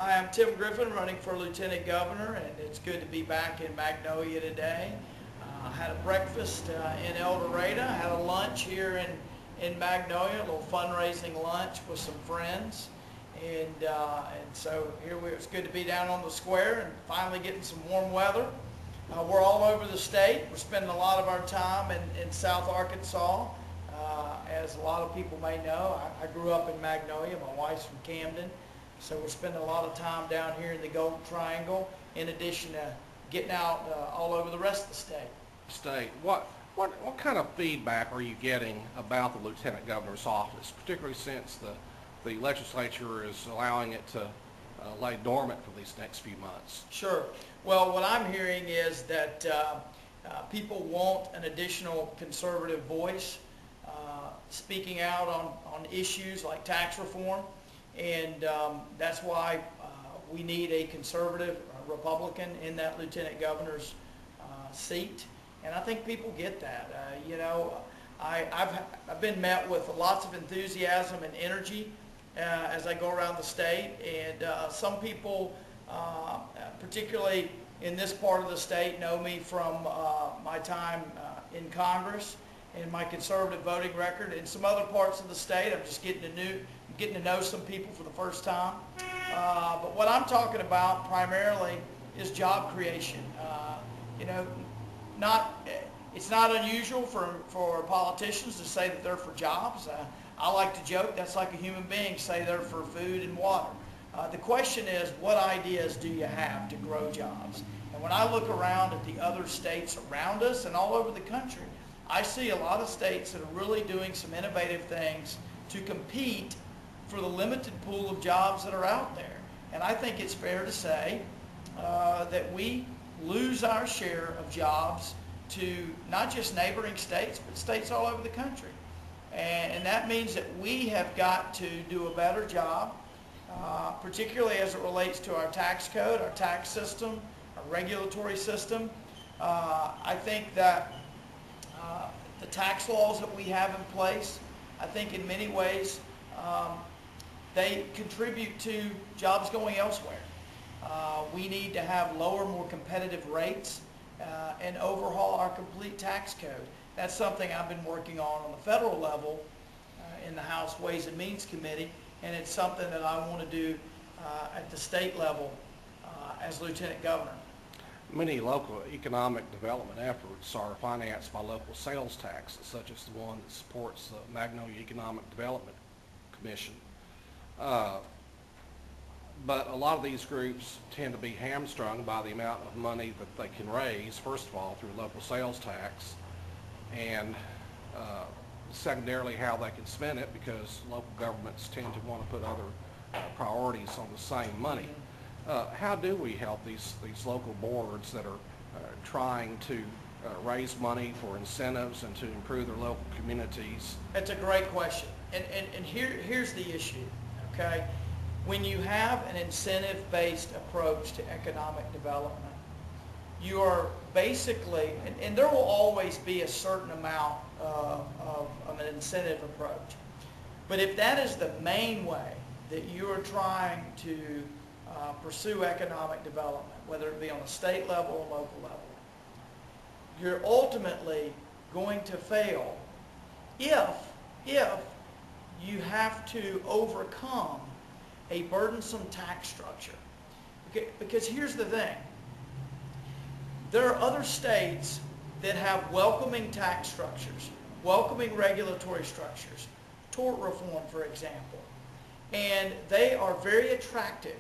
Hi, I'm Tim Griffin, running for Lieutenant Governor, and it's good to be back in Magnolia today. I had a breakfast in El Dorado, had a lunch here in Magnolia, a little fundraising lunch with some friends, and so it's good to be down on the square and finally getting some warm weather. We're all over the state. We're spending a lot of our time in South Arkansas. As a lot of people may know, I grew up in Magnolia. My wife's from Camden. So we're spending a lot of time down here in the Golden Triangle, in addition to getting out all over the rest of the state. What kind of feedback are you getting about the Lieutenant Governor's office, particularly since the legislature is allowing it to lay dormant for these next few months? Sure. Well, what I'm hearing is that people want an additional conservative voice speaking out on issues like tax reform. And that's why we need a conservative Republican in that lieutenant governor's seat. And I think people get that. I've been met with lots of enthusiasm and energy as I go around the state. And some people, particularly in this part of the state, know me from my time in Congress and my conservative voting record. In some other parts of the state, I'm just getting to know some people for the first time. But what I'm talking about primarily is job creation. It's not unusual for politicians to say that they're for jobs. I like to joke that's like a human being say they're for food and water. The question is, what ideas do you have to grow jobs? And when I look around at the other states around us and all over the country, I see a lot of states that are really doing some innovative things to compete for the limited pool of jobs that are out there. And I think it's fair to say that we lose our share of jobs to not just neighboring states, but states all over the country. And that means that we have got to do a better job, particularly as it relates to our tax code, our tax system, our regulatory system. I think that the tax laws that we have in place, I think in many ways, they contribute to jobs going elsewhere. We need to have lower, more competitive rates and overhaul our complete tax code. That's something I've been working on the federal level in the House Ways and Means Committee, and it's something that I want to do at the state level as Lieutenant Governor. Many local economic development efforts are financed by local sales taxes, such as the one that supports the Magnolia Economic Development Commission. But a lot of these groups tend to be hamstrung by the amount of money that they can raise, first of all, through local sales tax, and secondarily how they can spend it, because local governments tend to want to put other priorities on the same money. How do we help these local boards that are trying to raise money for incentives and to improve their local communities? That's a great question. And here's the issue, okay? When you have an incentive-based approach to economic development, you are basically, and there will always be a certain amount of an incentive approach. But if that is the main way that you are trying to pursue economic development, whether it be on a state level or local level, you're ultimately going to fail if you have to overcome a burdensome tax structure. Because here's the thing. There are other states that have welcoming tax structures, welcoming regulatory structures, tort reform, for example, and they are very attractive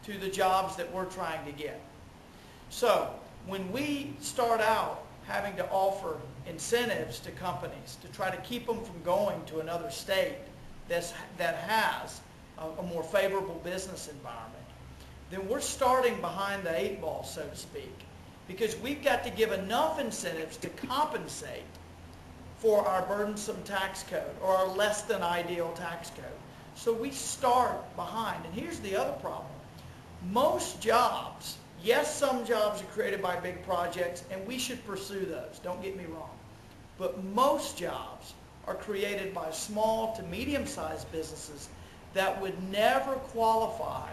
to the jobs that we're trying to get. So when we start out having to offer incentives to companies to try to keep them from going to another state that has a more favorable business environment, then we're starting behind the eight ball, so to speak, because we've got to give enough incentives to compensate for our burdensome tax code or our less than ideal tax code. So we start behind. And here's the other problem. Most jobs, yes, some jobs are created by big projects, and we should pursue those, don't get me wrong. But most jobs are created by small to medium-sized businesses that would never qualify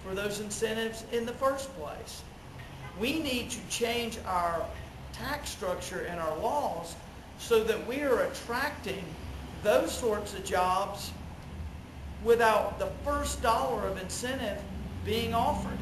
for those incentives in the first place. We need to change our tax structure and our laws so that we are attracting those sorts of jobs without the first dollar of incentive being offered.